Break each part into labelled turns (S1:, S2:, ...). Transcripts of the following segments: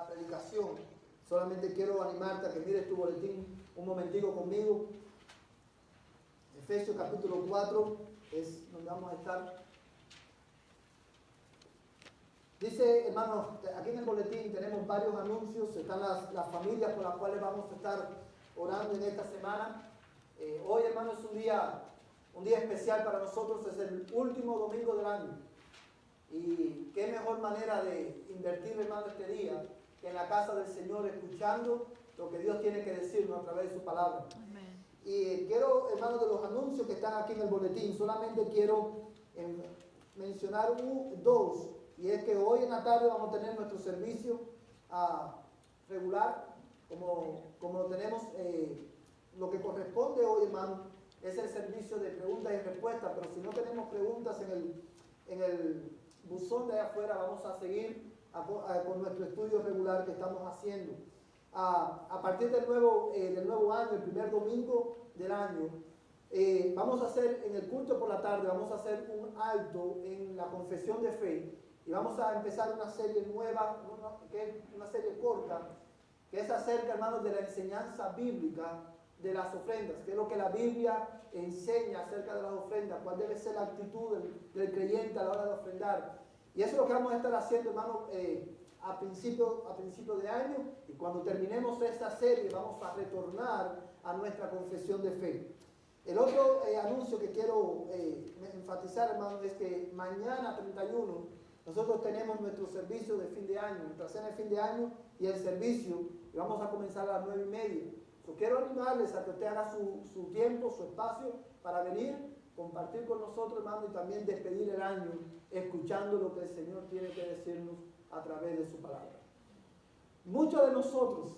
S1: predicación, solamente quiero animarte a que mires tu boletín un momentico conmigo. Efesios capítulo 4 es donde vamos a estar. Dice, hermanos, aquí en el boletín tenemos varios anuncios, están las familias por las cuales vamos a estar orando en esta semana. Hoy, hermanos, es un día especial para nosotros, es el último domingo del año. Y qué mejor manera de invertir, hermano, este día que en la casa del Señor, escuchando lo que Dios tiene que decirnos a través de su palabra.
S2: Amén.
S1: Y quiero, hermanos, de los anuncios que están aquí en el boletín, solamente quiero mencionar dos. Y es que hoy en la tarde vamos a tener nuestro servicio regular, como tenemos lo que corresponde hoy, hermano, es el servicio de preguntas y respuestas. Pero si no tenemos preguntas en el buzón de allá afuera, vamos a seguir con nuestro estudio regular que estamos haciendo. A partir del nuevo año, el primer domingo del año, vamos a hacer en el culto por la tarde, vamos a hacer un alto en la confesión de fe y vamos a empezar una serie nueva, que es una serie corta, que es acerca, hermanos, de la enseñanza bíblica de las ofrendas, que es lo que la Biblia enseña acerca de las ofrendas, cuál debe ser la actitud del creyente a la hora de ofrendar. Y eso es lo que vamos a estar haciendo, hermanos, a principio de año, y cuando terminemos esta serie vamos a retornar a nuestra confesión de fe. El otro anuncio que quiero enfatizar, hermanos, es que mañana 31 nosotros tenemos nuestro servicio de fin de año, nuestra cena de fin de año y el servicio, y vamos a comenzar a las 9:30. Quiero animarles a que usted haga su tiempo, su espacio para venir, compartir con nosotros, hermano, y también despedir el año escuchando lo que el Señor tiene que decirnos a través de su palabra. Muchos de nosotros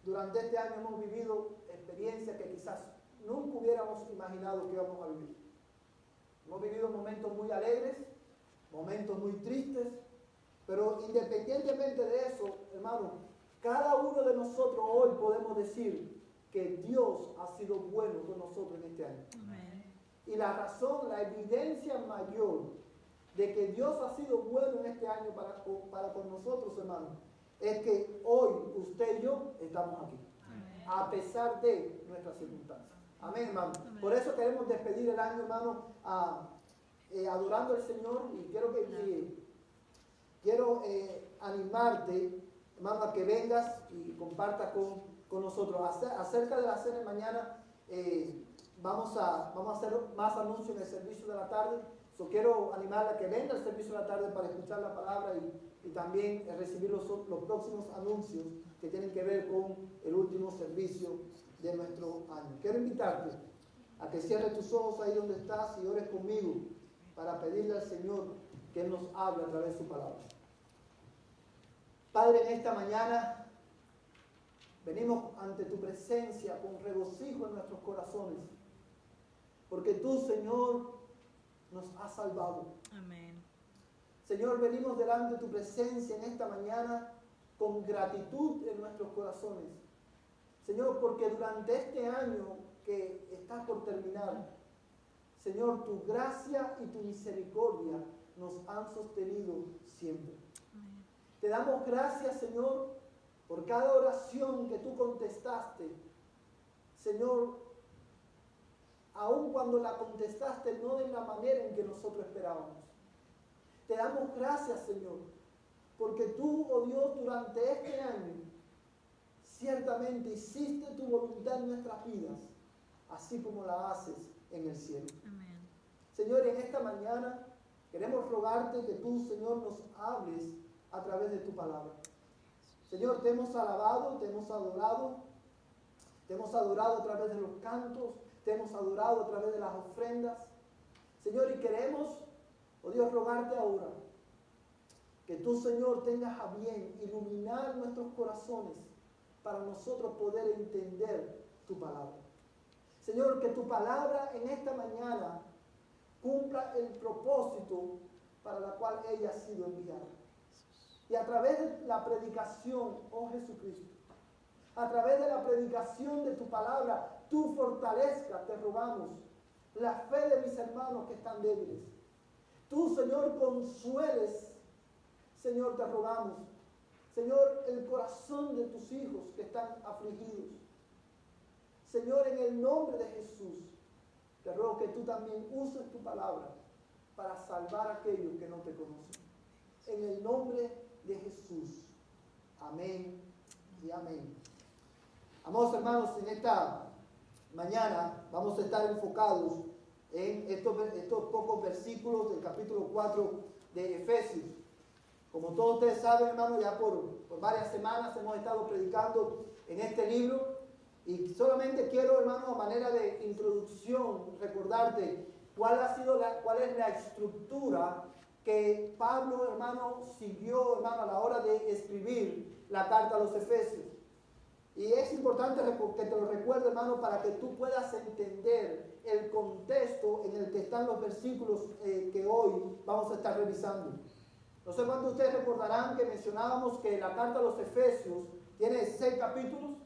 S1: durante este año hemos vivido experiencias que quizás nunca hubiéramos imaginado que íbamos a vivir. Hemos vivido momentos muy alegres, momentos muy tristes, pero independientemente de eso, hermano, cada uno de nosotros hoy podemos decir que Dios ha sido bueno con nosotros en este año.
S2: Amén.
S1: Y la razón, la evidencia mayor de que Dios ha sido bueno en este año para con nosotros, hermano, es que hoy usted y yo estamos aquí.
S2: Amén.
S1: A pesar de nuestras circunstancias. Amén, hermano.
S2: Amén.
S1: Por eso queremos despedir el año, hermano, adorando al Señor, y quiero animarte, hermano, a que vengas y compartas con nosotros. Acerca de la cena de mañana, vamos a hacer más anuncios en el servicio de la tarde. Quiero animarle a que venga al servicio de la tarde para escuchar la palabra y también recibir los próximos anuncios que tienen que ver con el último servicio de nuestro año. Quiero invitarte a que cierres tus ojos ahí donde estás y ores conmigo para pedirle al Señor que Él nos hable a través de su palabra. Padre, en esta mañana venimos ante tu presencia con regocijo en nuestros corazones, porque tú, Señor, nos has salvado.
S2: Amén.
S1: Señor, venimos delante de tu presencia en esta mañana con gratitud en nuestros corazones. Señor, porque durante este año que está por terminar, Señor, tu gracia y tu misericordia nos han sostenido siempre.
S2: Amén.
S1: Te damos gracias, Señor, por cada oración que tú contestaste. Señor, aun cuando la contestaste no de la manera en que nosotros esperábamos. Te damos gracias, Señor, porque tú, oh Dios, durante este año, ciertamente hiciste tu voluntad en nuestras vidas, así como la haces en el cielo.
S2: Amén.
S1: Señor, en esta mañana queremos rogarte que tú, Señor, nos hables a través de tu palabra. Señor, te hemos alabado, te hemos adorado a través de los cantos, te hemos adorado a través de las ofrendas. Señor, y queremos, oh Dios, rogarte ahora que tú, Señor, tengas a bien iluminar nuestros corazones para nosotros poder entender tu palabra. Señor, que tu palabra en esta mañana cumpla el propósito para la cual ella ha sido enviada. Y a través de la predicación, oh Jesucristo, a través de la predicación de tu palabra, tú fortalezcas, te rogamos, la fe de mis hermanos que están débiles. Tú, Señor, consueles, Señor, te rogamos. Señor, el corazón de tus hijos que están afligidos. Señor, en el nombre de Jesús, te ruego que tú también uses tu palabra para salvar a aquellos que no te conocen. En el nombre de Jesús. Amén y amén. Amados hermanos, en esta mañana vamos a estar enfocados en estos pocos versículos del capítulo 4 de Efesios. Como todos ustedes saben, hermanos, ya por varias semanas hemos estado predicando en este libro. Y solamente quiero, hermano, a manera de introducción, recordarte cuál es la estructura que Pablo, hermano, siguió, hermano, a la hora de escribir la carta a los Efesios. Y es importante que te lo recuerde, hermano, para que tú puedas entender el contexto en el que están los versículos que hoy vamos a estar revisando. No sé cuántos de ustedes recordarán que mencionábamos que la carta a los Efesios tiene 6 capítulos.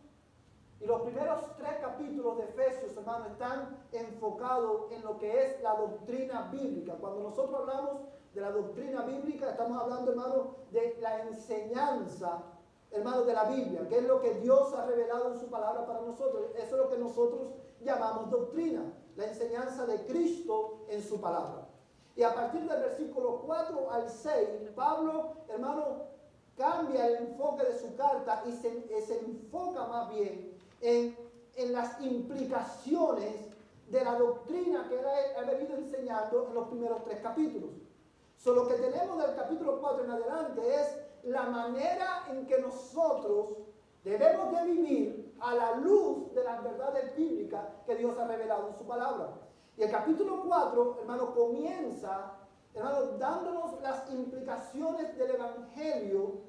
S1: Y los primeros 3 capítulos de Efesios, hermano, están enfocados en lo que es la doctrina bíblica. Cuando nosotros hablamos de la doctrina bíblica, estamos hablando, hermano, de la enseñanza, hermano, de la Biblia, que es lo que Dios ha revelado en su palabra para nosotros. Eso es lo que nosotros llamamos doctrina, la enseñanza de Cristo en su palabra. Y a partir del versículo 4 al 6, Pablo, hermano, cambia el enfoque de su carta y se enfoca más bien en las implicaciones de la doctrina que él ha venido enseñando en los primeros 3 capítulos. Lo que tenemos del capítulo 4 en adelante es la manera en que nosotros debemos de vivir a la luz de las verdades bíblicas que Dios ha revelado en su palabra. Y el capítulo 4, hermano, comienza, hermano, dándonos las implicaciones del Evangelio,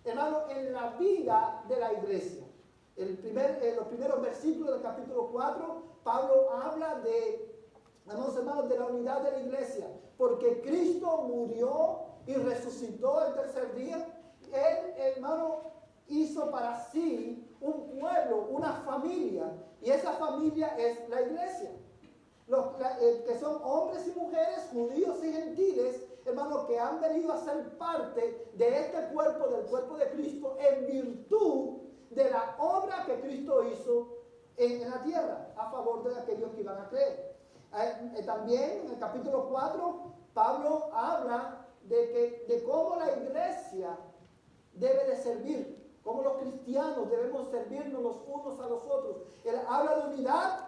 S1: hermano, en la vida de la iglesia. Los primeros versículos del capítulo 4, Pablo habla de, hermanos, de la unidad de la iglesia, porque Cristo murió y resucitó el tercer día. Él, hermano, hizo para sí un pueblo, una familia, y esa familia es la iglesia. Que son hombres y mujeres, judíos y gentiles, hermanos, que han venido a ser parte de este cuerpo, del cuerpo de Cristo, en virtud de la obra que Cristo hizo en la tierra, a favor de aquellos que iban a creer. También en el capítulo 4, Pablo habla de cómo la iglesia debe de servir, cómo los cristianos debemos servirnos los unos a los otros. Él habla de unidad.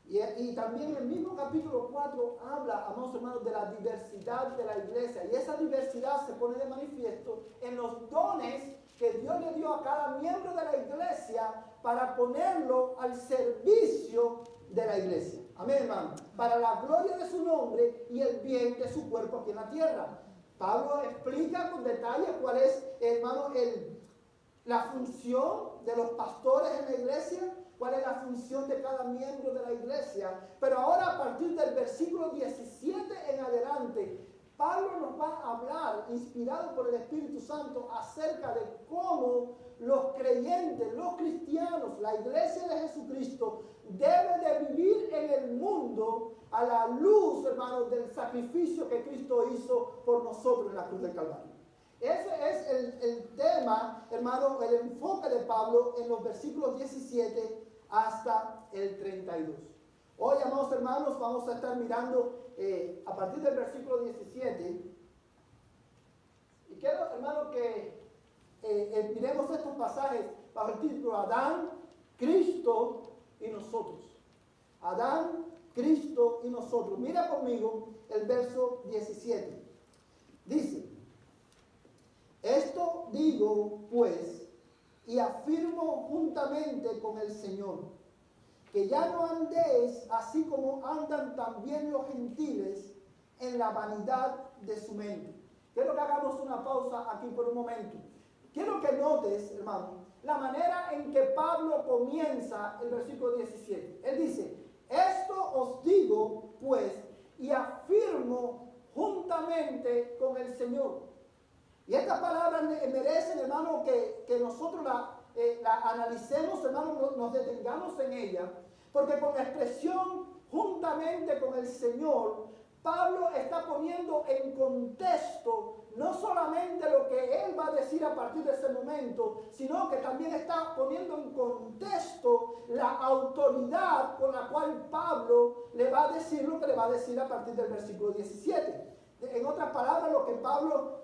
S1: Y también el mismo capítulo 4 habla, amados hermanos, de la diversidad de la iglesia. Y esa diversidad se pone de manifiesto en los dones que Dios le dio a cada miembro de la iglesia para ponerlo al servicio de la iglesia. Amén, hermano. Para la gloria de su nombre y el bien de su cuerpo aquí en la tierra. Pablo explica con detalle cuál es, hermano, la función de los pastores en la iglesia, cuál es la función de cada miembro de la iglesia. Pero ahora, a partir del versículo 17 en adelante, Pablo nos va a hablar, inspirado por el Espíritu Santo, acerca de cómo los creyentes, los cristianos, la iglesia de Jesucristo, debe de vivir en el mundo a la luz, hermanos, del sacrificio que Cristo hizo por nosotros en la cruz del Calvario. Ese es el tema, hermano, el enfoque de Pablo en los versículos 17 hasta el 32. Hoy, amados hermanos, vamos a estar mirando a partir del versículo 17. Y quiero, hermano, que miremos estos pasajes bajo el título Adán, Cristo y nosotros. Adán, Cristo y nosotros. Mira conmigo el verso 17. Dice: esto digo, pues, y afirmo juntamente con el Señor, que ya no andéis así como andan también los gentiles en la vanidad de su mente. Quiero que hagamos una pausa aquí por un momento. Quiero que notes, hermano, la manera en que Pablo comienza el versículo 17. Él dice: esto os digo, pues, y afirmo juntamente con el Señor. Y estas palabras merecen, hermano, que nosotros la analicemos, hermano, nos detengamos en ella, porque con la expresión juntamente con el Señor, Pablo está poniendo en contexto no solamente lo que él va a decir a partir de ese momento, momento, sino que también está poniendo en contexto la autoridad con la cual Pablo le va a decir lo que le va a decir a partir del versículo 17. En otras palabras, lo que Pablo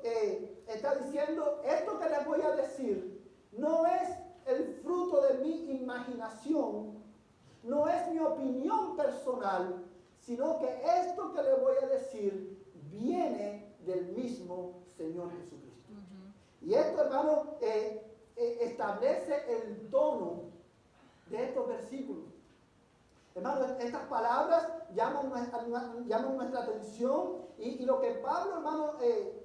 S1: está diciendo, esto que les voy a decir no es el fruto de mi imaginación, no es mi opinión personal, sino que esto que les voy a decir viene del mismo Señor Jesucristo. Y esto, hermano, establece el tono de estos versículos. Hermano, estas palabras llaman nuestra atención y lo que Pablo, hermano,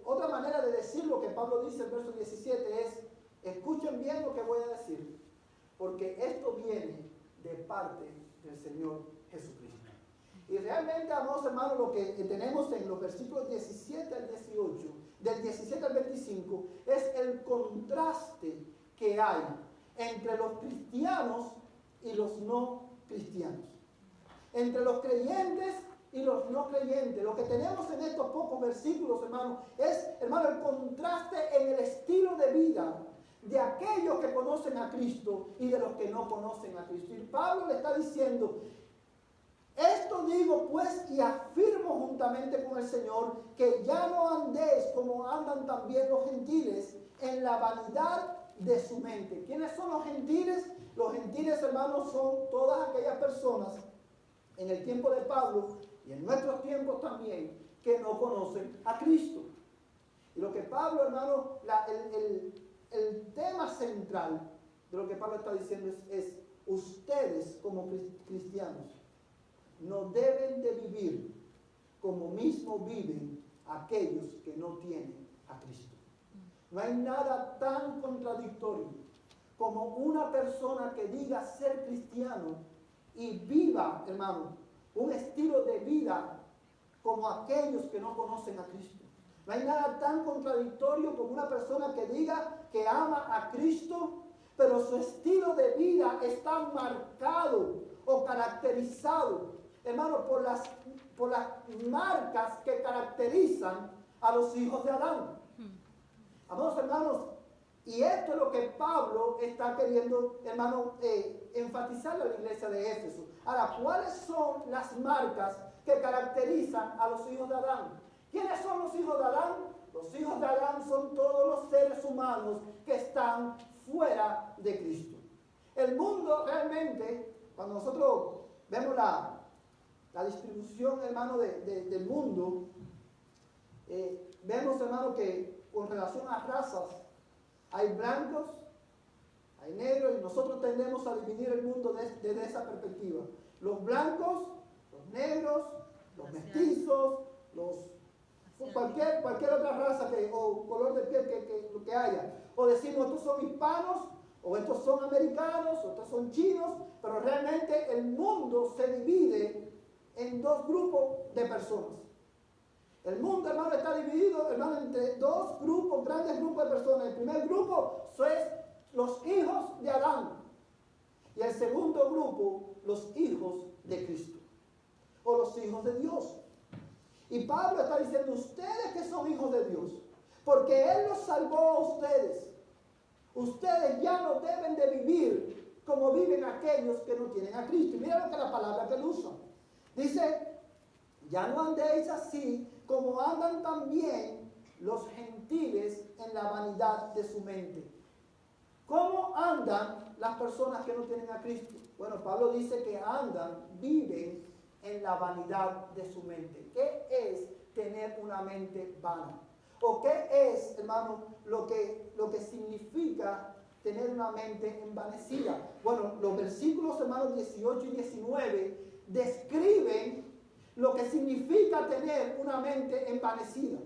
S1: otra manera de decir lo que Pablo dice en el verso 17 es, escuchen bien lo que voy a decir, porque esto viene de parte del Señor Jesucristo. Y realmente, amados hermanos, lo que tenemos en los versículos 17 al 18, del 17 al 25, es el contraste que hay entre los cristianos y los no cristianos. Entre los creyentes y los no creyentes. Lo que tenemos en estos pocos versículos, hermano, es, hermano, el contraste en el estilo de vida de aquellos que conocen a Cristo y de los que no conocen a Cristo. Y Pablo le está diciendo, esto digo pues y afirmo juntamente con el Señor, que ya no andéis como andan también los gentiles en la vanidad de su mente. ¿Quiénes son los gentiles? Los gentiles, hermanos, son todas aquellas personas en el tiempo de Pablo y en nuestros tiempos también que no conocen a Cristo. Y lo que Pablo, hermano, el tema central de lo que Pablo está diciendo es ustedes como cristianos no deben de vivir como mismo viven aquellos que no tienen a Cristo. No hay nada tan contradictorio como una persona que diga ser cristiano y viva, hermano, un estilo de vida como aquellos que no conocen a Cristo. No hay nada tan contradictorio como una persona que diga que ama a Cristo, pero su estilo de vida está marcado o caracterizado, hermano, por las marcas que caracterizan a los hijos de Adán. Amados hermanos, y esto es lo que Pablo está queriendo, hermano, enfatizar a la iglesia de Éfeso. Ahora, ¿cuáles son las marcas que caracterizan a los hijos de Adán? ¿Quiénes son los hijos de Adán? Los hijos de Adán son todos los seres humanos que están fuera de Cristo. El mundo realmente, cuando nosotros vemos la distribución, hermano, del mundo, vemos, hermano, que con relación a razas, hay blancos, hay negros, y nosotros tendemos a dividir el mundo desde esa perspectiva. Los blancos, los negros, los mestizos, cualquier otra raza o color de piel que haya. O decimos, estos son hispanos, o estos son americanos, o estos son chinos, pero realmente el mundo se divide en dos grupos de personas. El mundo, hermano, está dividido, hermano, entre dos grupos, grandes grupos de personas. El primer grupo son los hijos de Adán. Y el segundo grupo, los hijos de Cristo. O los hijos de Dios. Y Pablo está diciendo, ustedes que son hijos de Dios, porque Él los salvó a ustedes. Ustedes ya no deben de vivir como viven aquellos que no tienen a Cristo. Y mira lo que la palabra que él usa. Dice, ya no andéis así como andan también los gentiles en la vanidad de su mente. ¿Cómo andan las personas que no tienen a Cristo? Bueno, Pablo dice que viven en la vanidad de su mente. ¿Qué es tener una mente vana? ¿O qué es, hermano, lo que significa tener una mente envanecida? Bueno, los versículos, hermanos, 18 y 19 describen lo que significa tener una mente envanecida.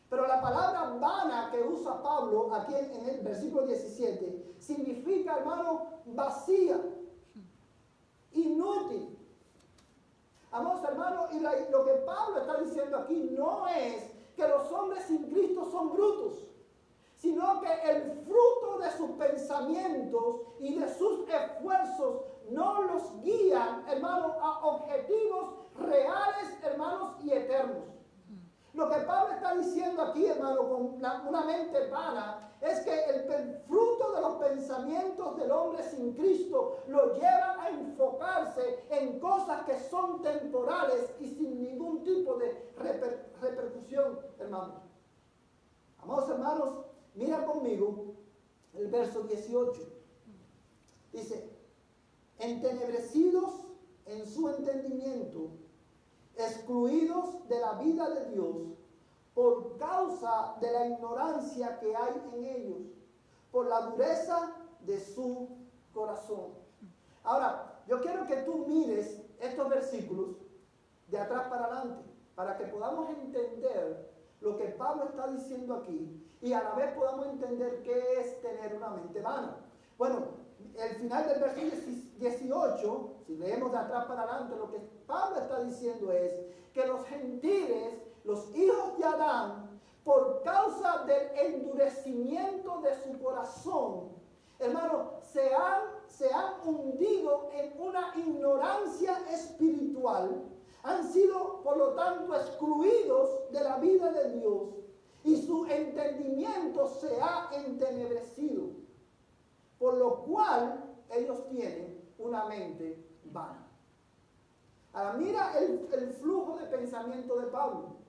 S1: Pero la palabra vana que usa Pablo aquí en el versículo 17 significa, hermano, vacía, inútil. Amados hermanos, y lo que Pablo está diciendo aquí no es que los hombres sin Cristo son brutos, sino que el fruto de sus pensamientos y de sus esfuerzos no los guían, hermanos, a objetivos reales, hermanos, y eternos. Lo que Pablo está diciendo aquí, hermano, con una mente vana, es que el fruto pensamientos del hombre sin Cristo lo llevan a enfocarse en cosas que son temporales y sin ningún tipo de repercusión, hermanos. Amados hermanos, mira conmigo el verso 18. Dice, entenebrecidos en su entendimiento, excluidos de la vida de Dios por causa de la ignorancia que hay en ellos, por la dureza de su corazón. Ahora, yo quiero que tú mires estos versículos de atrás para adelante, para que podamos entender lo que Pablo está diciendo aquí y a la vez podamos entender qué es tener una mente vana. Bueno, el final del versículo 18, si leemos de atrás para adelante, lo que Pablo está diciendo es que los gentiles, los hijos de Adán, por causa del endurecimiento de su corazón, hermano, se han hundido en una ignorancia espiritual, han sido, por lo tanto, excluidos de la vida de Dios y su entendimiento se ha entenebrecido, por lo cual ellos tienen una mente vana. Ahora mira el flujo de pensamiento de Pablo.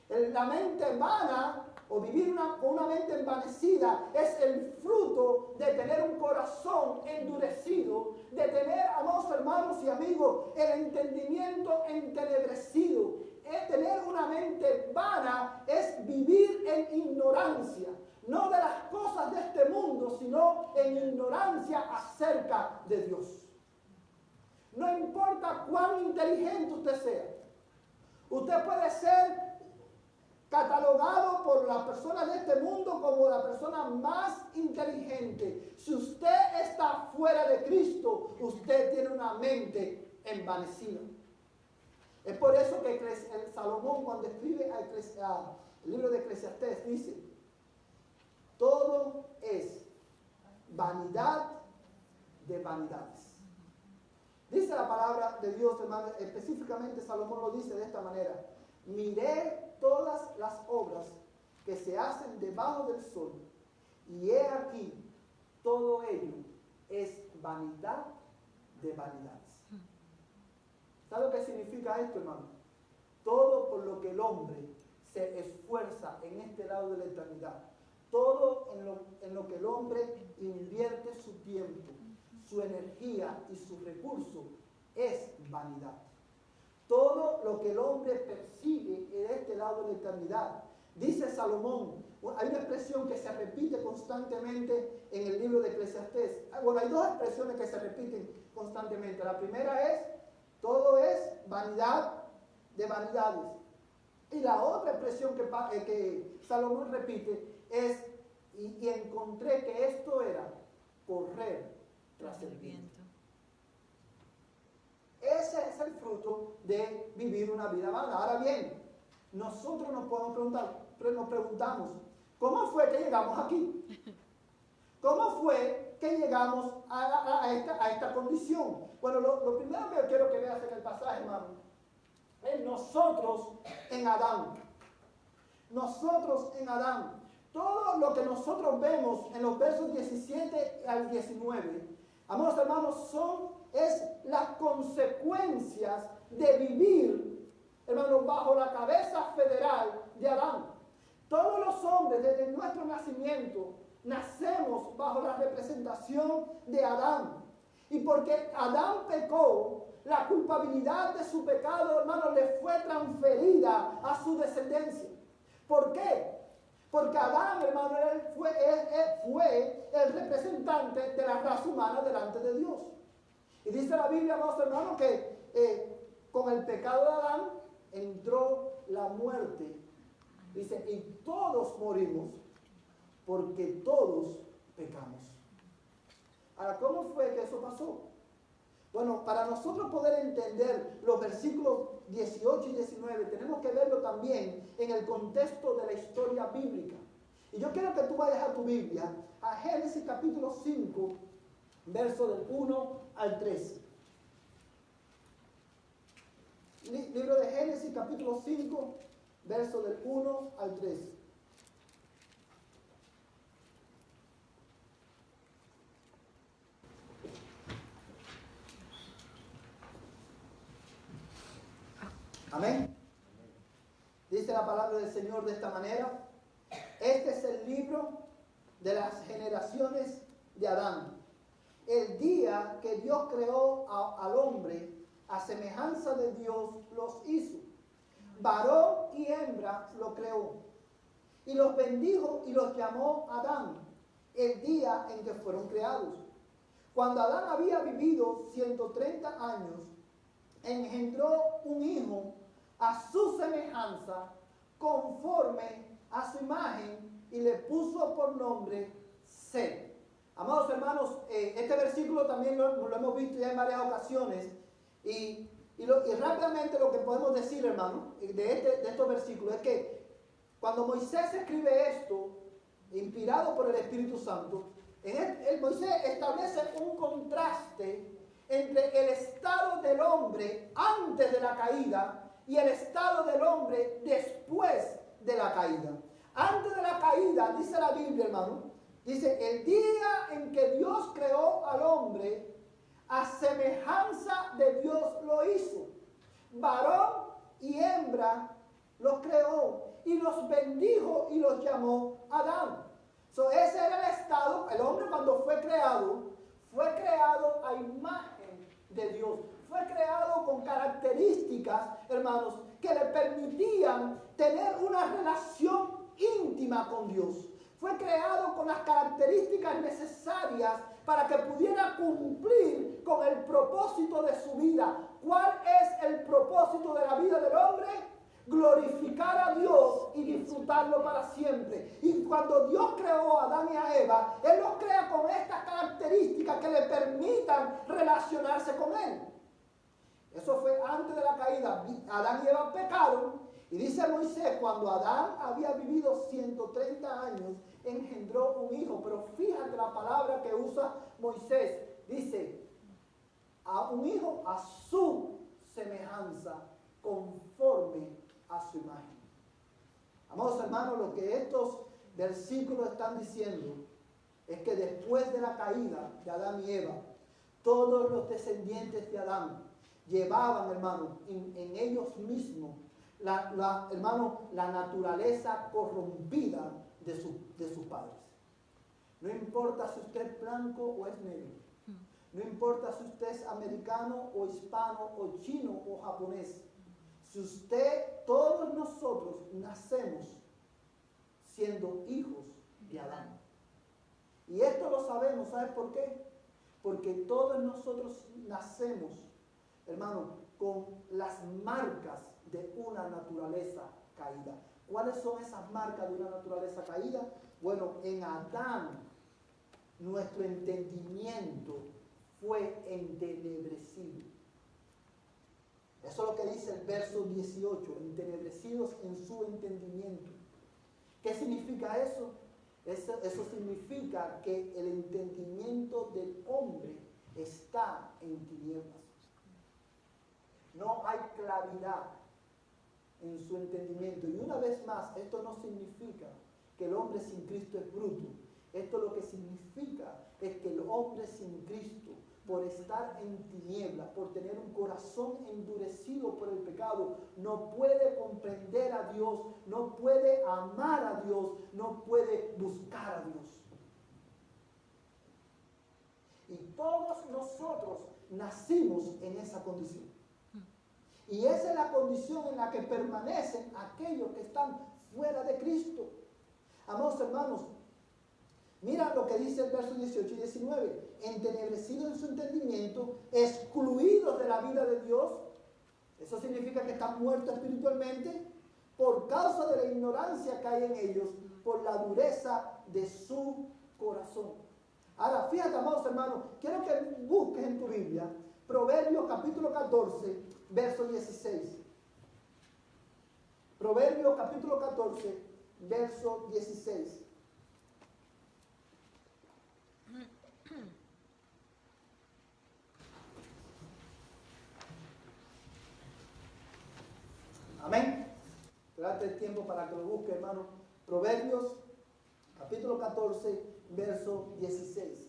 S1: La mente vana o vivir con una mente envanecida es el fruto de tener un corazón endurecido, de tener, amados hermanos y amigos, el entendimiento entenebrecido. Tener una mente vana es vivir en ignorancia, no de las cosas de este mundo, sino en ignorancia acerca de Dios. No importa cuán inteligente usted sea, usted puede ser catalogado por las personas de este mundo como la persona más inteligente. Si usted está fuera de Cristo, usted tiene una mente envanecida. Es por eso que el Salomón, cuando escribe el libro de Eclesiastés, dice, todo es vanidad de vanidades. Dice la palabra de Dios, hermano, específicamente Salomón lo dice de esta manera: miré todas las obras que se hacen debajo del sol, y he aquí, todo ello es vanidad de vanidades. ¿Sabe lo que significa esto, hermano? Todo por lo que el hombre se esfuerza en este lado de la eternidad, todo en lo que el hombre invierte su tiempo, su energía y su recurso, es vanidad. Todo lo que el hombre persigue en este lado de la eternidad. Dice Salomón, hay una expresión que se repite constantemente en el libro de Eclesiastés. Bueno, hay dos expresiones que se repiten constantemente. La primera es, todo es vanidad de vanidades. Y la otra expresión que Salomón repite es, y encontré que esto era correr tras el viento. Ese es el fruto de vivir una vida vana. Ahora bien, nosotros nos podemos preguntar, pero nos preguntamos, ¿cómo fue que llegamos aquí? ¿Cómo fue que llegamos a esta condición? Bueno, lo primero que yo quiero que veas en el pasaje, hermano, es nosotros en Adán. Nosotros en Adán. Todo lo que nosotros vemos en los versos 17 al 19, amados hermanos, es las consecuencias de vivir, hermanos, bajo la cabeza federal de Adán. Todos los hombres, desde nuestro nacimiento, nacemos bajo la representación de Adán. Y porque Adán pecó, la culpabilidad de su pecado, hermanos, le fue transferida a su descendencia. ¿Por qué? Porque Adán, hermano, él fue el representante de la raza humana delante de Dios. Y dice la Biblia, amados hermanos, que con el pecado de Adán entró la muerte. Dice, y todos morimos porque todos pecamos. Ahora, ¿cómo fue que eso pasó? Bueno, para nosotros poder entender los versículos 18 y 19, tenemos que verlo también en el contexto de la historia bíblica. Y yo quiero que tú vayas a tu Biblia, a Génesis capítulo 5, verso del 1 al 3. Libro de Génesis capítulo 5, verso del 1 al 3. palabra del Señor de esta manera. Este es el libro de las generaciones de Adán. El día que Dios creó al hombre, a semejanza de Dios los hizo. Varón y hembra lo creó. Y los bendijo y los llamó Adán, el día en que fueron creados. Cuando Adán había vivido 130 años, engendró un hijo a su semejanza, conforme a su imagen, y le puso por nombre Set. Amados hermanos, este versículo también lo hemos visto ya en varias ocasiones, y rápidamente lo que podemos decir, hermano, de estos versículos es que cuando Moisés escribe esto, inspirado por el Espíritu Santo, Moisés establece un contraste entre el estado del hombre antes de la caída y el estado del hombre después de la caída. Antes de la caída, dice la Biblia, hermano, dice, el día en que Dios creó al hombre, a semejanza de Dios lo hizo. Varón y hembra los creó y los bendijo y los llamó Adán. Ese era el estado. El hombre, cuando fue creado a imagen de Dios. Fue creado con características, hermanos, que le permitían tener una relación íntima con Dios. Fue creado con las características necesarias para que pudiera cumplir con el propósito de su vida. ¿Cuál es el propósito de la vida del hombre? Glorificar a Dios y disfrutarlo para siempre. Y cuando Dios creó a Adán y a Eva, Él los crea con estas características que le permitan relacionarse con Él. Eso fue antes de la caída. Adán y Eva pecaron. Y dice Moisés, cuando Adán había vivido 130 años, engendró un hijo. Pero fíjate la palabra que usa Moisés. Dice, a un hijo a su semejanza, conforme a su imagen. Amados hermanos, lo que estos versículos están diciendo es que después de la caída de Adán y Eva, todos los descendientes de Adán llevaban, hermano, en ellos mismos la naturaleza corrompida de sus padres. No importa si usted es blanco o es negro. No importa si usted es americano o hispano o chino o japonés. Si todos nosotros nacemos siendo hijos de Adán. Y esto lo sabemos, ¿sabes por qué? Porque todos nosotros nacemos, hermano, con las marcas de una naturaleza caída. ¿Cuáles son esas marcas de una naturaleza caída? Bueno, en Adán nuestro entendimiento fue entenebrecido. Eso es lo que dice el verso 18, entenebrecidos en su entendimiento. ¿Qué significa eso? Eso significa que el entendimiento del hombre está en tinieblas. No hay claridad en su entendimiento. Y una vez más, esto no significa que el hombre sin Cristo es bruto. Esto lo que significa es que el hombre sin Cristo, por estar en tinieblas, por tener un corazón endurecido por el pecado, no puede comprender a Dios, no puede amar a Dios, no puede buscar a Dios. Y todos nosotros nacimos en esa condición. Y esa es la condición en la que permanecen aquellos que están fuera de Cristo. Amados hermanos, mira lo que dice el verso 18 y 19. Entenebrecidos en su entendimiento, excluidos de la vida de Dios. Eso significa que están muertos espiritualmente por causa de la ignorancia que hay en ellos, por la dureza de su corazón. Ahora, fíjate, amados hermanos, quiero que busques en tu Biblia Proverbios capítulo 14, verso 16. Proverbios capítulo 14, verso 16. Amén. Date el tiempo para que lo busque, hermano. Proverbios capítulo 14, verso 16.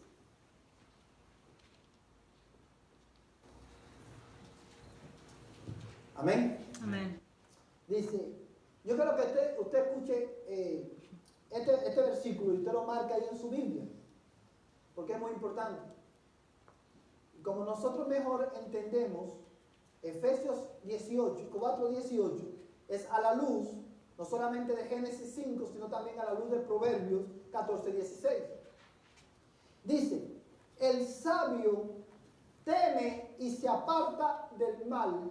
S1: Amén.
S2: Amén.
S1: Dice, Yo quiero que usted escuche este versículo y usted lo marca ahí en su Biblia, porque es muy importante. Como nosotros mejor entendemos, Efesios 18, 4:18, es a la luz, no solamente de Génesis 5, sino también a la luz de Proverbios 14:16. Dice, el sabio teme y se aparta del mal,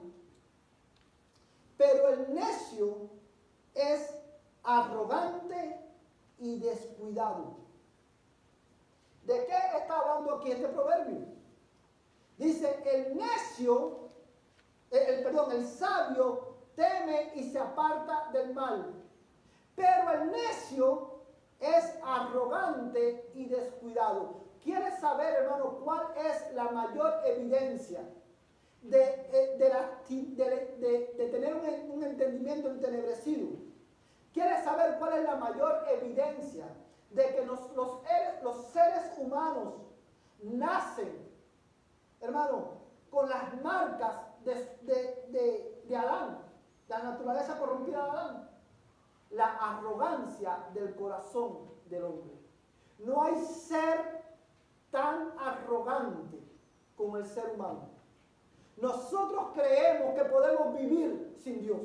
S1: pero el necio es arrogante y descuidado. ¿De qué está hablando aquí este proverbio? Dice, el sabio teme y se aparta del mal, pero el necio es arrogante y descuidado. ¿Quieres saber, hermano, cuál es la mayor evidencia de tener un entendimiento entenebrecido? ¿Quieres saber cuál es la mayor evidencia de que los seres humanos nacen, hermano, con las marcas de Adán, la naturaleza corrompida de Adán? La arrogancia del corazón del hombre. No hay ser tan arrogante como el ser humano. Nosotros creemos que podemos vivir sin Dios.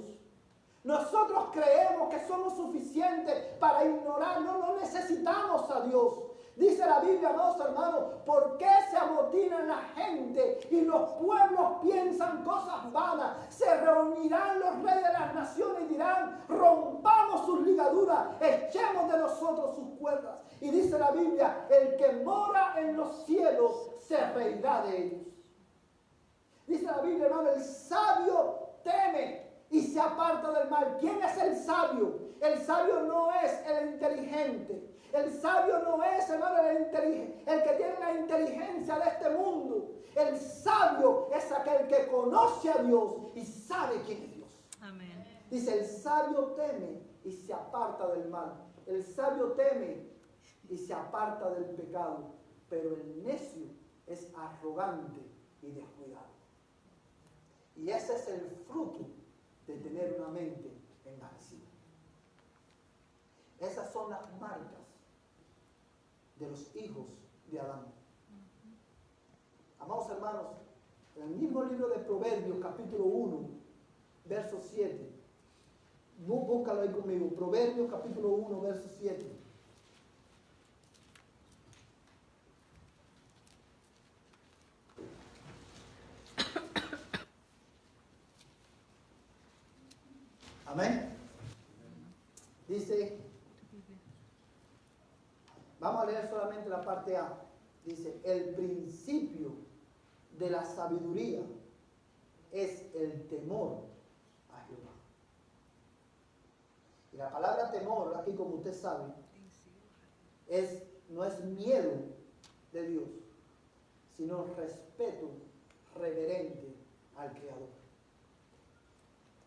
S1: Nosotros creemos que somos suficientes para ignorar. No necesitamos a Dios. Dice la Biblia, amados hermanos, ¿por qué se amotinan la gente y los pueblos piensan cosas vanas? Se reunirán los reyes de las naciones y dirán, rompamos sus ligaduras, echemos de nosotros sus cuerdas. Y dice la Biblia, el que mora en los cielos se reirá de ellos. Dice la Biblia, hermano, el sabio teme y se aparta del mal. ¿Quién es el sabio? El sabio no es el inteligente. El sabio no es, hermano, el que tiene la inteligencia de este mundo. El sabio es aquel que conoce a Dios y sabe quién es Dios. Amén. Dice, el sabio teme y se aparta del mal. El sabio teme y se aparta del pecado. Pero el necio es arrogante y descuidado. Y ese es el fruto de tener una mente envanecida. Esas son las marcas de los hijos de Adán. Amados hermanos, en el mismo libro de Proverbios, capítulo 1, verso 7. Búscalo ahí conmigo. Proverbios, capítulo 1, verso 7. Amén. Dice, vamos a leer solamente la parte A. Dice, el principio de la sabiduría es el temor a Jehová. Y la palabra temor, aquí como usted sabe, no es miedo de Dios, sino respeto reverente al Creador.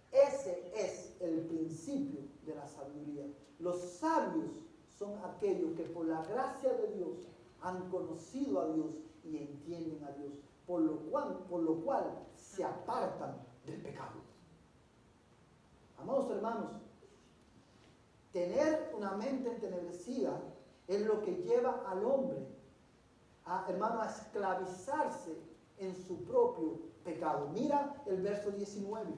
S1: Ese es el principio de la sabiduría. Los sabios son aquellos que por la gracia de Dios han conocido a Dios y entienden a Dios, por lo cual se apartan del pecado. Amados hermanos, tener una mente entenebrecida es lo que lleva al hombre a esclavizarse en su propio pecado. Mira el verso 19.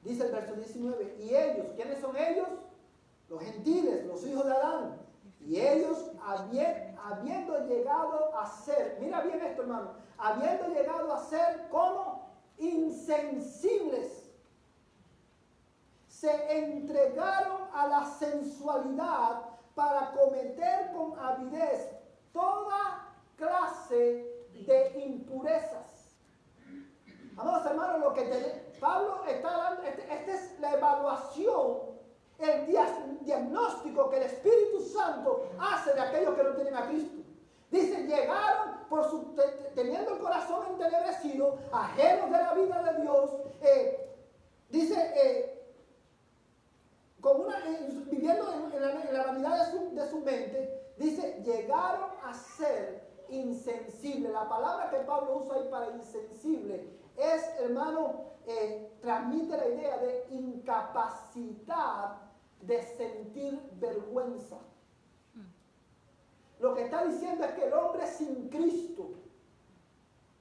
S1: Dice el verso 19, y ellos, ¿quiénes son ellos? Los gentiles, los hijos de Adán. Y ellos, habiendo llegado a ser, mira bien esto, hermano, habiendo llegado a ser como insensibles, se entregaron a la sensualidad para cometer con avidez toda clase de impurezas. Amados hermanos, lo que Pablo está dando, esta es la evaluación, el diagnóstico que el Espíritu Santo hace de aquellos que no tienen a Cristo. Dice, llegaron teniendo el corazón entenebrecido, ajenos de la vida de Dios, viviendo en la vanidad de su mente, dice, llegaron a ser insensible. La palabra que Pablo usa ahí para insensible es, hermano, transmite la idea de incapacidad de sentir vergüenza. Lo que está diciendo es que el hombre sin Cristo,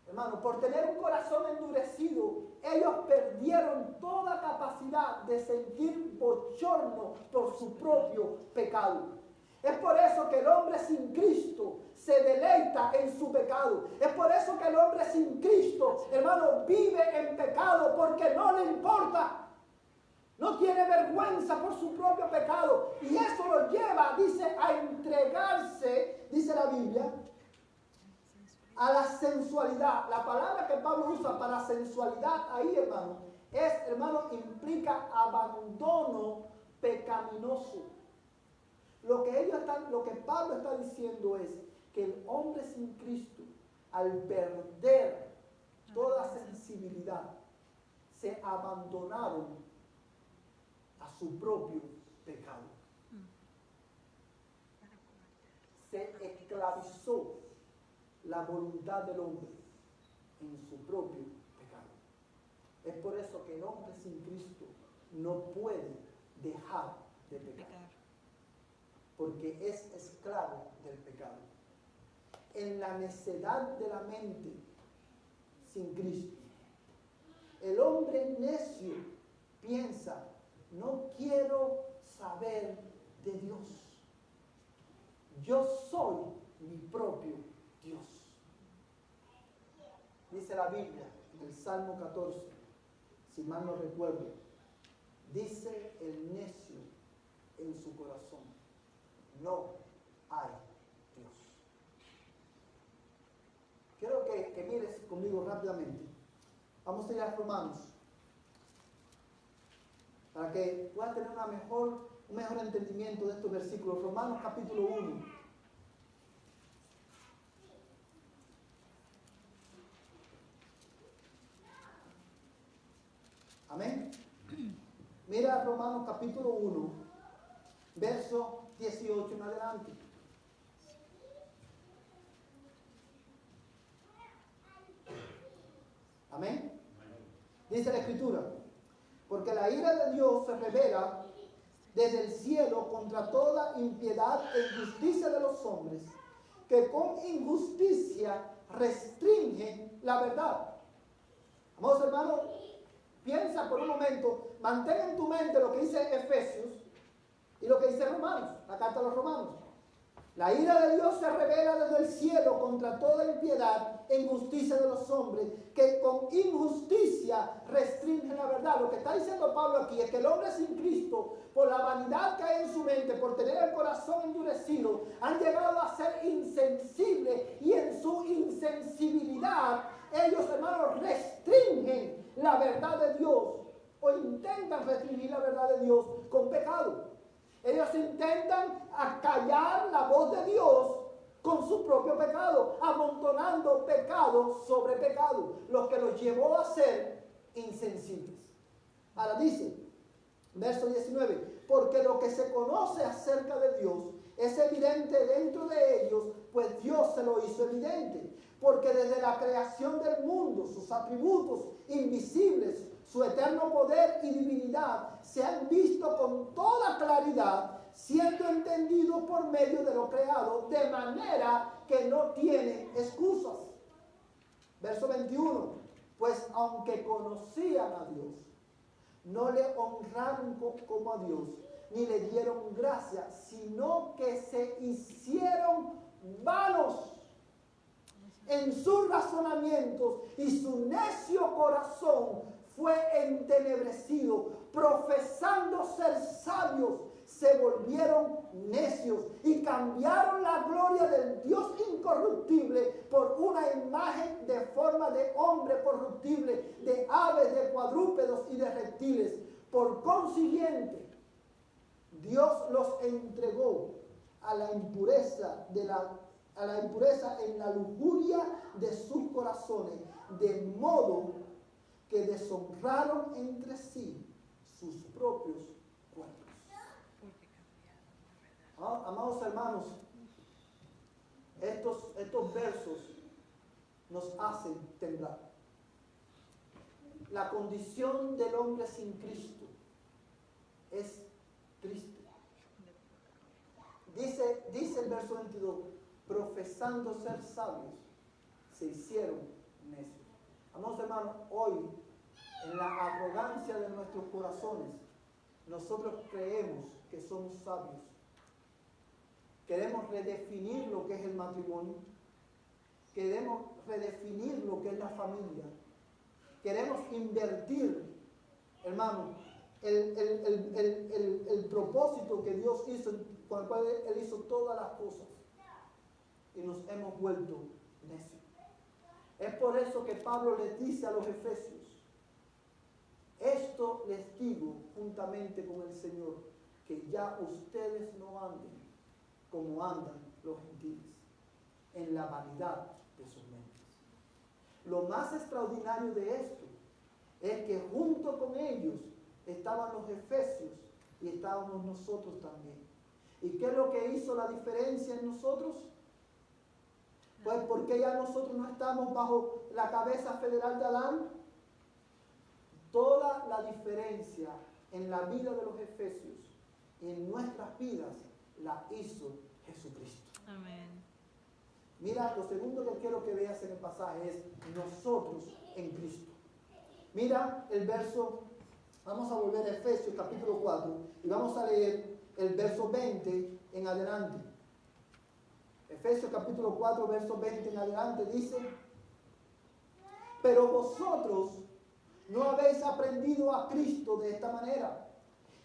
S1: hermano, por tener un corazón endurecido, ellos perdieron toda capacidad de sentir bochorno por su propio pecado. Es por eso que el hombre sin Cristo se deleita en su pecado. Es por eso que el hombre sin Cristo, hermano, vive en pecado porque no le importa. No tiene vergüenza por su propio pecado. Y eso lo lleva, dice, a entregarse, dice la Biblia, a la sensualidad. La palabra que Pablo usa para sensualidad ahí, hermano, implica abandono pecaminoso. Lo que Pablo está diciendo es que el hombre sin Cristo, al perder toda sensibilidad, se abandonaron a su propio pecado. Se esclavizó la voluntad del hombre en su propio pecado. Es por eso que el hombre sin Cristo no puede dejar de pecar, porque es esclavo del pecado. En la necedad de la mente sin Cristo, el hombre necio piensa: no quiero saber de Dios. Yo soy mi propio Dios. Dice la Biblia en el Salmo 14, si mal no recuerdo, dice el necio en su corazón: no hay Dios. Quiero que mires conmigo rápidamente. Vamos a ir a Romanos, para que puedas tener un mejor entendimiento de estos versículos. Romanos capítulo 1. Amén. Mira Romanos capítulo 1, verso 18 en adelante. Amén. Dice la Escritura: porque la ira de Dios se revela desde el cielo contra toda impiedad e injusticia de los hombres, que con injusticia restringen la verdad. Amados hermanos, piensa por un momento, mantén en tu mente lo que dice Efesios y lo que dice Romanos, la carta a los Romanos. La ira de Dios se revela desde el cielo contra toda impiedad e injusticia de los hombres, que con injusticia restringen la verdad. Lo que está diciendo Pablo aquí es que el hombre sin Cristo, por la vanidad que hay en su mente, por tener el corazón endurecido, han llegado a ser insensibles, y en su insensibilidad ellos, hermanos, restringen la verdad de Dios, o intentan restringir la verdad de Dios con pecado. Ellos intentan acallar la voz de Dios con su propio pecado, amontonando pecado sobre pecado, lo que los llevó a ser insensibles. Ahora dice, verso 19, porque lo que se conoce acerca de Dios es evidente dentro de ellos, pues Dios se lo hizo evidente. Porque desde la creación del mundo, sus atributos invisibles, su eterno poder y divinidad se han visto con toda claridad, siendo entendido por medio de lo creado, de manera que no tienen excusas. Verso 21, pues aunque conocían a Dios, no le honraron como a Dios, ni le dieron gracia, sino que se hicieron vanos en sus razonamientos, y su necio corazón fue entenebrecido. Profesando ser sabios, se volvieron necios y cambiaron la gloria del Dios incorruptible por una imagen de forma de hombre corruptible, de aves, de cuadrúpedos y de reptiles. Por consiguiente, Dios los entregó a la impureza en la lujuria de sus corazones, de modo que deshonraron entre sí sus propios cuerpos. Amados hermanos, estos versos nos hacen temblar. La condición del hombre sin Cristo es triste. Dice el verso 22, profesando ser sabios, se hicieron necios. Amados hermanos, hoy, en la arrogancia de nuestros corazones, nosotros creemos que somos sabios. Queremos redefinir lo que es el matrimonio. Queremos redefinir lo que es la familia. Queremos invertir, hermano, el propósito que Dios hizo, con el cual Él hizo todas las cosas. Y nos hemos vuelto necios. Es por eso que Pablo les dice a los efesios, esto les digo juntamente con el Señor, que ya ustedes no anden como andan los gentiles, en la vanidad de sus mentes. Lo más extraordinario de esto es que junto con ellos estaban los efesios y estábamos nosotros también. ¿Y qué es lo que hizo la diferencia en nosotros? Pues porque ya nosotros no estamos bajo la cabeza federal de Adán. Toda la diferencia en la vida de los efesios y en nuestras vidas la hizo Jesucristo.
S2: Amén.
S1: Mira, lo segundo que quiero que veas en el pasaje es nosotros en Cristo. Mira el verso, vamos a volver a Efesios capítulo 4 y vamos a leer el verso 20 en adelante. Efesios capítulo 4, verso 20 en adelante dice, pero vosotros no habéis aprendido a Cristo de esta manera.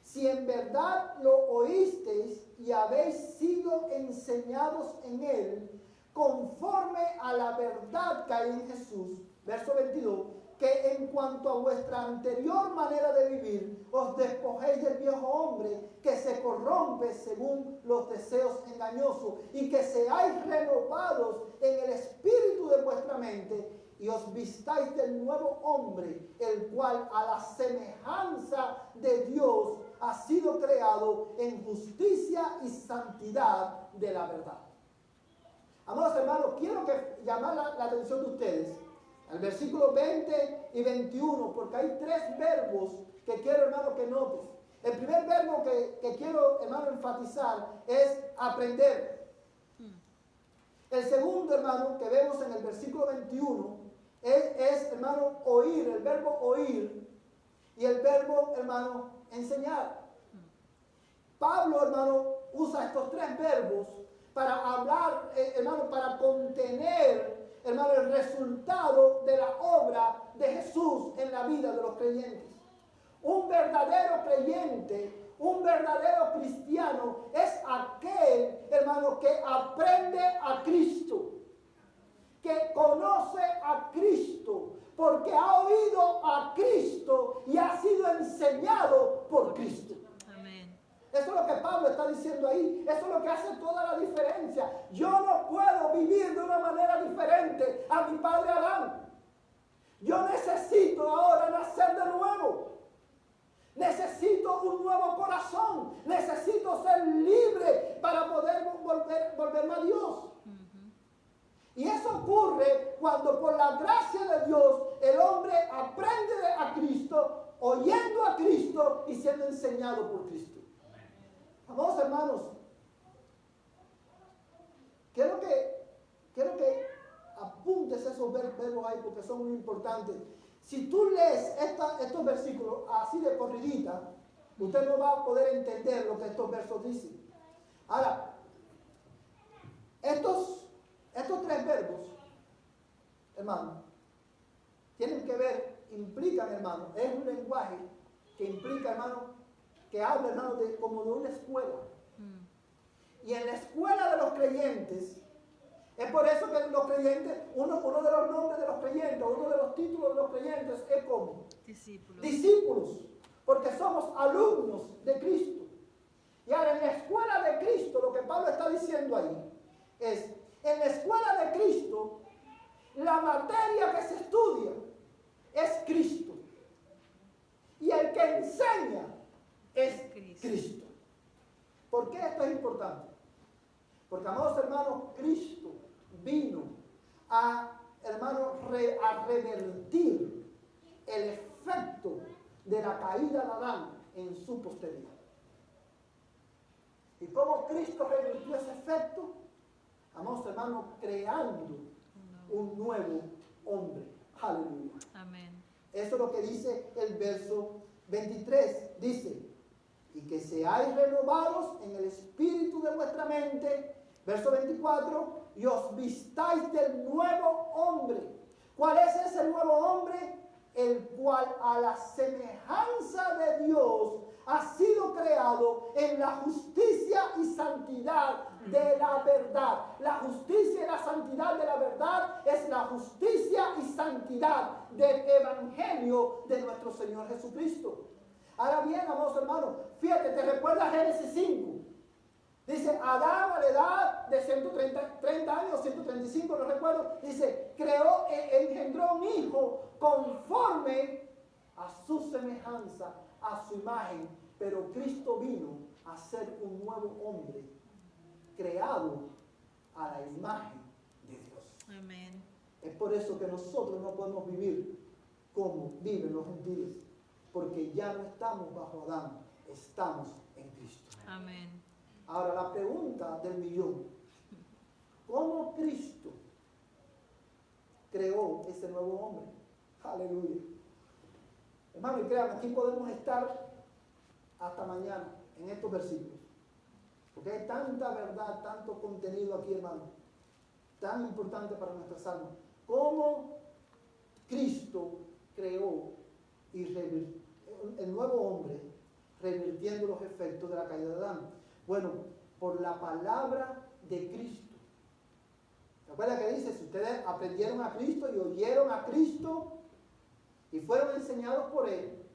S1: Si en verdad lo oísteis y habéis sido enseñados en Él, conforme a la verdad que hay en Jesús, verso 22, que en cuanto a vuestra anterior manera de vivir, os despojéis del viejo hombre que se corrompe según los deseos engañosos y que seáis renovados en el espíritu de vuestra mente y os vistáis del nuevo hombre, el cual a la semejanza de Dios ha sido creado en justicia y santidad de la verdad. Amados hermanos, quiero llamar la atención de ustedes al versículo 20 y 21, porque hay tres verbos que quiero, hermano, que notes. El primer verbo que quiero, hermano, enfatizar es aprender. El segundo, hermano, que vemos en el versículo 21 es, hermano, oír, el verbo oír, y el verbo, hermano, enseñar. Pablo, hermano, usa estos tres verbos para hablar, hermano, para contener, hermano, el resultado de la obra de Jesús en la vida de los creyentes. Un verdadero creyente, un verdadero cristiano es aquel, hermano, que aprende a Cristo, que conoce a Cristo, porque ha oído a Cristo y ha sido enseñado por Cristo. Eso es lo que Pablo está diciendo ahí. Eso es lo que hace toda la diferencia. Yo no puedo vivir de una manera diferente a mi padre Adán. Yo necesito ahora nacer de nuevo. Necesito un nuevo corazón. Necesito ser libre para poder volverme a Dios. Y eso ocurre cuando por la gracia de Dios el hombre aprende a Cristo, oyendo a Cristo y siendo enseñado por Cristo. Amados hermanos, quiero que apuntes esos verbos ahí porque son muy importantes. Si tú lees estos versículos así de corridita, usted no va a poder entender lo que estos versos dicen. Ahora, estos tres verbos, hermano, tienen que ver, implican, hermano, es un lenguaje que implica, hermano, que habla, hermano, como de una escuela. Y en la escuela de los creyentes, es por eso que los creyentes, uno de los nombres de los creyentes, uno de los títulos de los creyentes es como discípulos, porque somos alumnos de Cristo. Y ahora en la escuela de Cristo, lo que Pablo está diciendo ahí, es, en la escuela de Cristo, la materia que se estudia es Cristo. Y el que enseña es Cristo. ¿Por qué esto es importante? Porque, amados hermanos, Cristo hermano, a revertir el efecto de la caída de Adán en su posteridad. ¿Y cómo Cristo revirtió ese efecto? Amados hermanos, creando un nuevo hombre. Aleluya.
S2: Amén.
S1: Eso es lo que dice el verso 23. Dice, y que seáis renovados en el espíritu de vuestra mente. Verso 24, y os vistáis del nuevo hombre. ¿Cuál es ese nuevo hombre? El cual a la semejanza de Dios ha sido creado en la justicia y santidad de la verdad. La justicia y la santidad de la verdad es la justicia y santidad del evangelio de nuestro Señor Jesucristo. Ahora bien, amados hermanos, fíjate, ¿te recuerdas Génesis 5? Dice, Adán a la edad de 130 años, 135, no recuerdo, dice, engendró un hijo conforme a su semejanza, a su imagen, pero Cristo vino a ser un nuevo hombre, creado a la imagen de Dios.
S2: Amén.
S1: Es por eso que nosotros no podemos vivir como viven los gentiles, porque ya no estamos bajo Adán, estamos en Cristo.
S2: Amén.
S1: Ahora la pregunta del millón, ¿cómo Cristo creó ese nuevo hombre? Aleluya. Hermano, y créanme, aquí podemos estar hasta mañana en estos versículos, porque hay tanta verdad, tanto contenido aquí, hermano, tan importante para nuestras almas. ¿Cómo Cristo creó y revirtió el nuevo hombre, revirtiendo los efectos de la caída de Adán? Bueno, por la palabra de Cristo. ¿Recuerda que dice? Si ustedes aprendieron a Cristo y oyeron a Cristo y fueron enseñados por Él.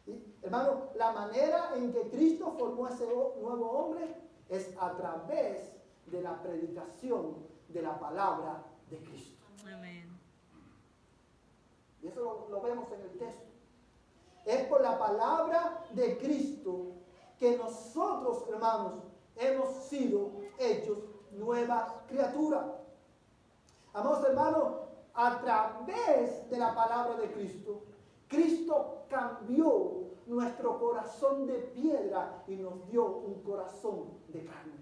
S1: ¿Sí? Hermano, la manera en que Cristo formó ese nuevo hombre es a través de la predicación de la palabra de Cristo.
S2: Amén.
S1: Y eso lo vemos en el texto. Es por la palabra de Cristo que nosotros, hermanos, hemos sido hechos nueva criatura. Amados hermanos, a través de la palabra de Cristo, Cristo cambió nuestro corazón de piedra y nos dio un corazón de carne.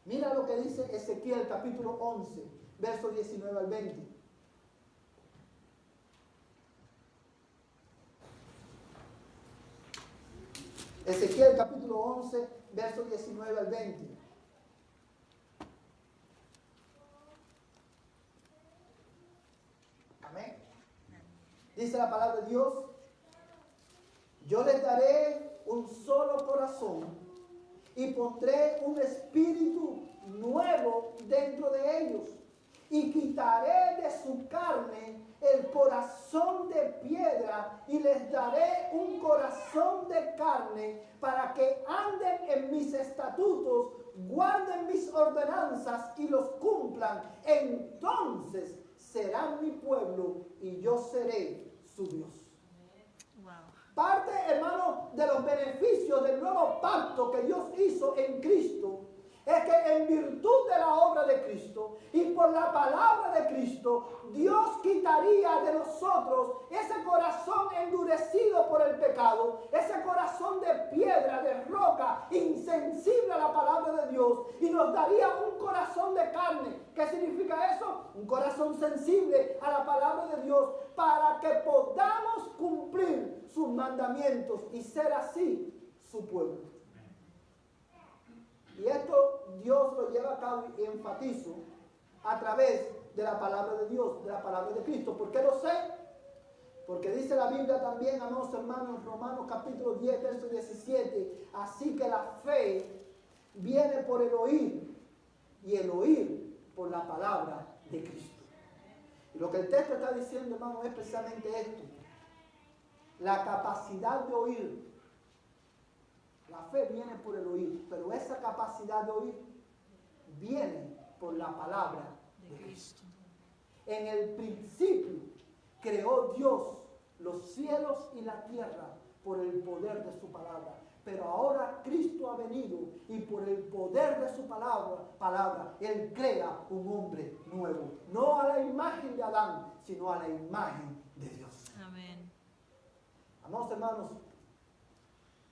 S1: Mira lo que dice Ezequiel capítulo 11, versos 19 al 20. Ezequiel capítulo 11, versos 19 al 20. Amén. Dice la palabra de Dios, yo les daré un solo corazón y pondré un espíritu nuevo dentro de ellos y quitaré de su carne el corazón de piedra y les daré un corazón de carne para que anden en mis estatutos, guarden mis ordenanzas y los cumplan. Entonces serán mi pueblo y yo seré su Dios.
S2: Wow.
S1: Parte, hermano, de los beneficios del nuevo pacto que Dios hizo en Cristo es que en virtud de la obra de Cristo y por la palabra de Cristo, Dios quitaría de nosotros ese corazón endurecido por el pecado, ese corazón de piedra, de roca, insensible a la palabra de Dios, y nos daría un corazón de carne. ¿Qué significa eso? Un corazón sensible a la palabra de Dios para que podamos cumplir sus mandamientos y ser así su pueblo. Y esto Dios lo lleva a cabo y enfatizo a través de la palabra de Dios, de la palabra de Cristo. ¿Por qué lo sé? Porque dice la Biblia también, amados hermanos, en Romanos capítulo 10, verso 17, así que la fe viene por el oír y el oír por la palabra de Cristo. Y lo que el texto está diciendo, hermano, es precisamente esto. La capacidad de oír. La fe viene por el oír, pero esa capacidad de oír viene por la palabra de Cristo. En el principio creó Dios los cielos y la tierra por el poder de su palabra. Pero ahora Cristo ha venido y por el poder de su palabra, Él crea un hombre nuevo. No a la imagen de Adán, sino a la imagen de Dios.
S2: Amén.
S1: Amados hermanos,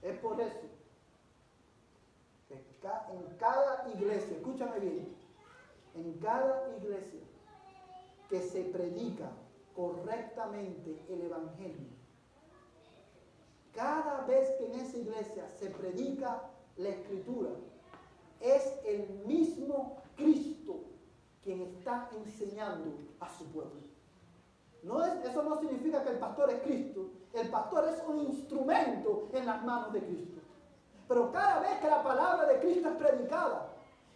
S1: es por eso que en cada iglesia, escúchame bien, en cada iglesia que se predica correctamente el Evangelio, cada vez que en esa iglesia se predica la Escritura, es el mismo Cristo quien está enseñando a su pueblo. Eso no significa que el pastor es Cristo. El pastor es un instrumento en las manos de Cristo. Pero cada vez que la palabra de Cristo es predicada,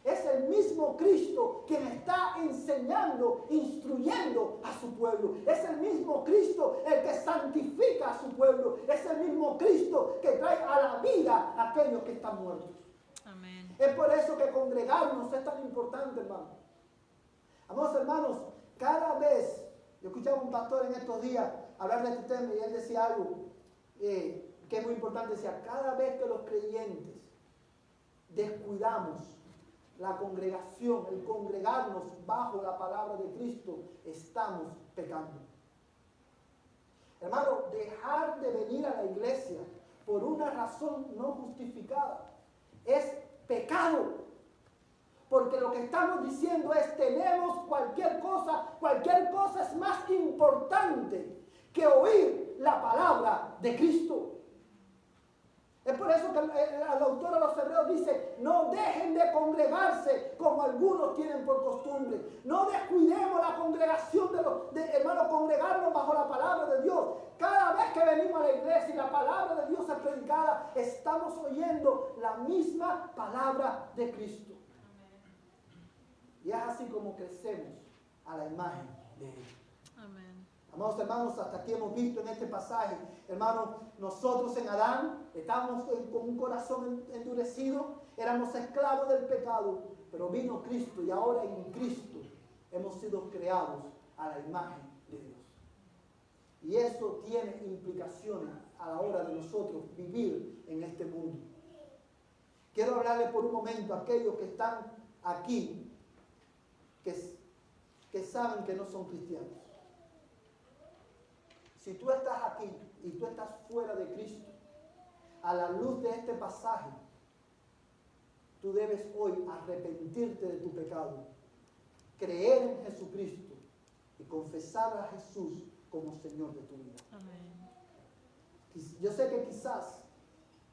S1: es el mismo Cristo quien está enseñando, instruyendo a su pueblo. Es el mismo Cristo el que santifica a su pueblo. Es el mismo Cristo que trae a la vida a aquellos que están muertos.
S2: Amén.
S1: Es por eso que congregarnos es tan importante, hermano. Amados hermanos, cada vez, yo escuchaba a un pastor en estos días hablar de este tema y él decía algo que es muy importante. Decía, cada vez que los creyentes descuidamos la congregación, el congregarnos bajo la palabra de Cristo, estamos pecando. Hermano, dejar de venir a la iglesia por una razón no justificada es pecado. Porque lo que estamos diciendo es, tenemos cualquier cosa es más importante que oír la palabra de Cristo. Es por eso que el autor a los Hebreos dice, no dejen de congregarse como algunos tienen por costumbre. No descuidemos la congregación hermanos, congregarnos bajo la palabra de Dios. Cada vez que venimos a la iglesia y la palabra de Dios es predicada, estamos oyendo la misma palabra de Cristo. Y es así como crecemos a la imagen de Él.
S2: Amén.
S1: Amados hermanos, hasta aquí hemos visto en este pasaje, hermanos, nosotros en Adán estábamos con un corazón endurecido, éramos esclavos del pecado, pero vino Cristo y ahora en Cristo hemos sido creados a la imagen de Dios. Y eso tiene implicaciones a la hora de nosotros vivir en este mundo. Quiero hablarles por un momento a aquellos que están aquí, que saben que no son cristianos. Si tú estás aquí y tú estás fuera de Cristo, a la luz de este pasaje, tú debes hoy arrepentirte de tu pecado, creer en Jesucristo y confesar a Jesús como Señor de tu vida.
S2: Amén.
S1: Yo sé que quizás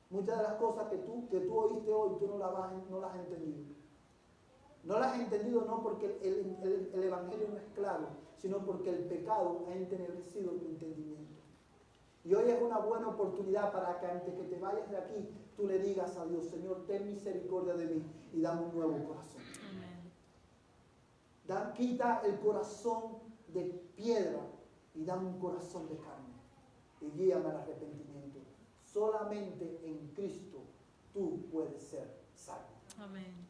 S1: muchas de las cosas que tú oíste hoy, tú no las has entendido. No las has entendido no porque el Evangelio no es claro, sino porque el pecado ha entenebrecido tu entendimiento. Y hoy es una buena oportunidad para que antes que te vayas de aquí, tú le digas a Dios, Señor, ten misericordia de mí y dame un nuevo corazón.
S2: Amén.
S1: Quita el corazón de piedra y dame un corazón de carne. Y guíame al arrepentimiento. Solamente en Cristo tú puedes ser salvo.
S2: Amén.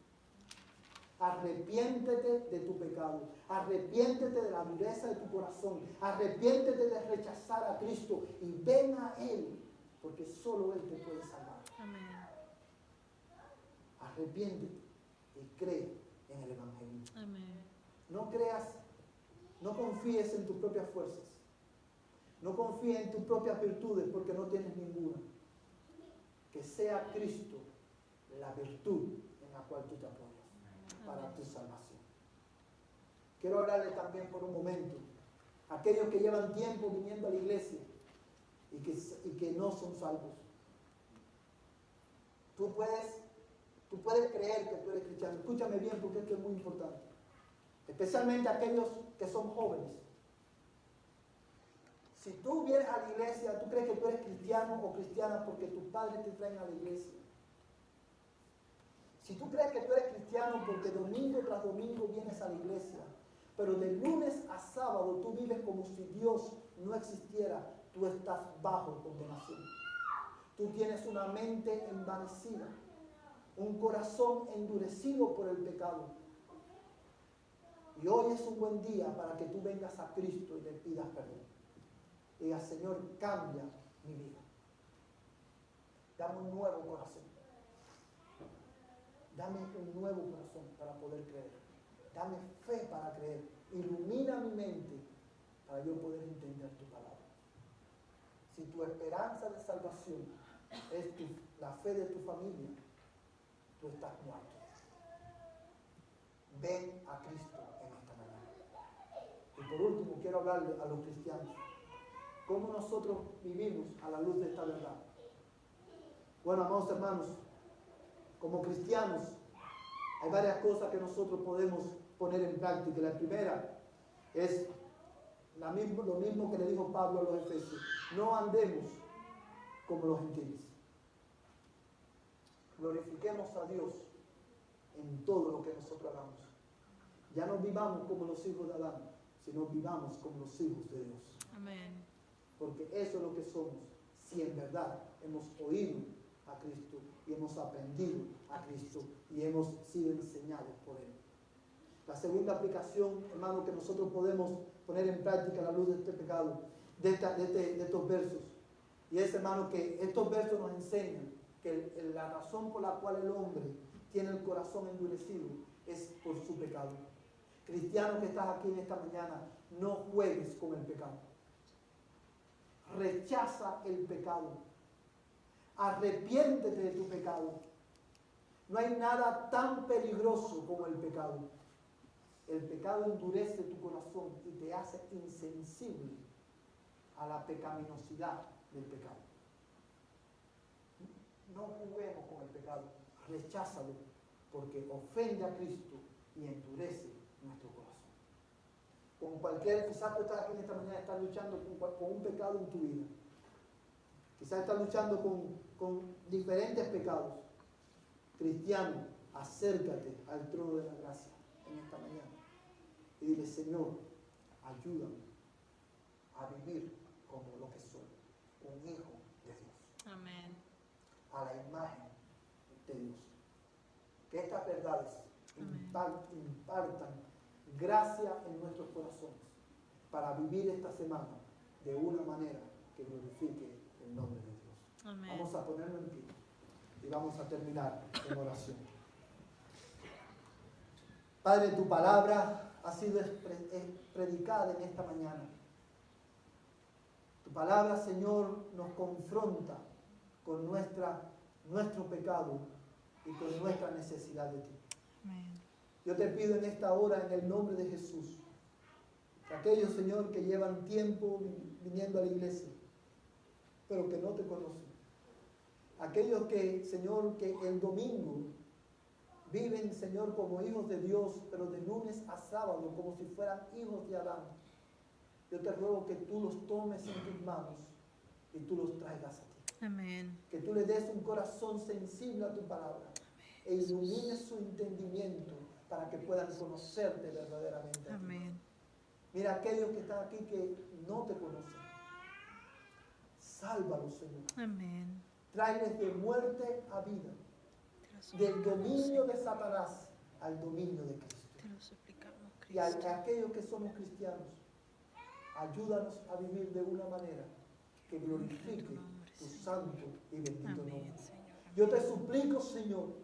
S1: Arrepiéntete de tu pecado, arrepiéntete de la dureza de tu corazón, arrepiéntete de rechazar a Cristo y ven a Él, porque solo Él te puede salvar.
S2: Amén.
S1: Arrepiéntete y cree en el Evangelio.
S2: Amén.
S1: No confíes en tus propias fuerzas, no confíes en tus propias virtudes porque no tienes ninguna. Que sea Cristo la virtud en la cual tú te apoyas para tu salvación. Quiero hablarles también por un momento a aquellos que llevan tiempo viniendo a la iglesia y que no son salvos. Tú puedes creer que tú eres cristiano. Escúchame bien porque esto es muy importante. Especialmente aquellos que son jóvenes. Si tú vienes a la iglesia, tú crees que tú eres cristiano o cristiana porque tus padres te traen a la iglesia. Si tú crees que tú eres cristiano porque domingo tras domingo vienes a la iglesia, pero de lunes a sábado tú vives como si Dios no existiera, tú estás bajo condenación. Tú tienes una mente envanecida, un corazón endurecido por el pecado. Y hoy es un buen día para que tú vengas a Cristo y le pidas perdón. Diga, Señor, cambia mi vida. Dame un nuevo corazón. Dame un nuevo corazón para poder creer. Dame fe para creer. Ilumina mi mente para yo poder entender tu palabra. Si tu esperanza de salvación es la fe de tu familia, tú estás muerto. Ven a Cristo en esta mañana. Y por último, quiero hablarle a los cristianos. ¿Cómo nosotros vivimos a la luz de esta verdad? Bueno, amados hermanos, como cristianos, hay varias cosas que nosotros podemos poner en práctica. La primera es lo mismo que le dijo Pablo a los Efesios. No andemos como los gentiles. Glorifiquemos a Dios en todo lo que nosotros hagamos. Ya no vivamos como los hijos de Adán, sino vivamos como los hijos de Dios.
S2: Amén.
S1: Porque eso es lo que somos, si en verdad hemos oído a Cristo y hemos aprendido a Cristo y hemos sido enseñados por Él. La segunda aplicación, hermano, que nosotros podemos poner en práctica a la luz de este pecado, de estos versos, y es, hermano, que estos versos nos enseñan que la razón por la cual el hombre tiene el corazón endurecido es por su pecado. Cristiano que estás aquí en esta mañana, no juegues con el pecado. Rechaza el pecado. Arrepiéntete de tu pecado. No hay nada tan peligroso como el pecado. El pecado endurece tu corazón y te hace insensible a la pecaminosidad del pecado. No juguemos con el pecado, recházalo, porque ofende a Cristo y endurece nuestro corazón. Con cualquier, quizás tú estás aquí en esta mañana, estás luchando con un pecado en tu vida. Quizás estás luchando con diferentes pecados. Cristiano, acércate al trono de la gracia en esta mañana y dile: Señor, ayúdame a vivir como lo que soy, un hijo de Dios.
S2: Amén.
S1: A la imagen de Dios. Que estas verdades impartan gracia en nuestros corazones para vivir esta semana de una manera que glorifique el nombre de Dios.
S2: Amén.
S1: Vamos a ponerlo en pie y vamos a terminar en oración. Padre, tu palabra ha sido predicada en esta mañana. Tu palabra, Señor, nos confronta con nuestro pecado y con nuestra necesidad de ti.
S2: Amén.
S1: Yo te pido en esta hora, en el nombre de Jesús, que aquellos, Señor, que llevan tiempo viniendo a la iglesia, pero que no te conocen, aquellos que, Señor, que el domingo viven, Señor, como hijos de Dios, pero de lunes a sábado, como si fueran hijos de Adán, yo te ruego que tú los tomes en tus manos y tú los traigas a ti.
S2: Amén.
S1: Que tú le des un corazón sensible a tu palabra e ilumines su entendimiento para que puedan conocerte verdaderamente.
S2: Amén.
S1: Mira aquellos que están aquí que no te conocen. Sálvalos, Señor.
S2: Amén.
S1: Tráeles de muerte a vida, del dominio de Satanás al dominio de Cristo.
S2: Te lo suplicamos,
S1: Y a
S2: Cristo.
S1: aquellos que somos cristianos, ayúdanos a vivir de una manera que glorifique tu santo y bendito nombre.
S2: Amén, Señor.
S1: Yo te suplico, Señor,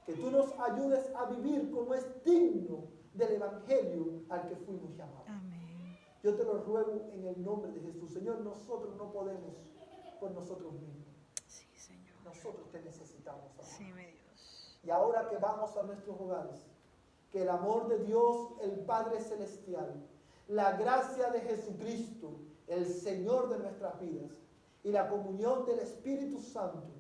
S1: que tú nos ayudes a vivir como es digno del Evangelio al que fuimos llamados.
S2: Amén.
S1: Yo te lo ruego en el nombre de Jesús. Señor, nosotros no podemos por nosotros mismos.
S2: Sí, Señor.
S1: Nosotros te necesitamos, amor.
S2: Sí, mi Dios.
S1: Y ahora que vamos a nuestros hogares, que el amor de Dios, el Padre Celestial, la gracia de Jesucristo, el Señor de nuestras vidas, y la comunión del Espíritu Santo,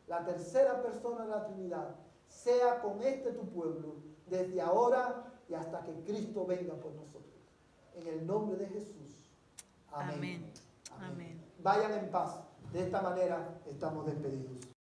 S1: la tercera persona de la Trinidad, sea con tu pueblo, desde ahora y hasta que Cristo venga por nosotros. En el nombre de Jesús. Amén.
S2: Amén.
S1: Amén.
S2: Amén.
S1: Vayan en paz. De esta manera estamos despedidos.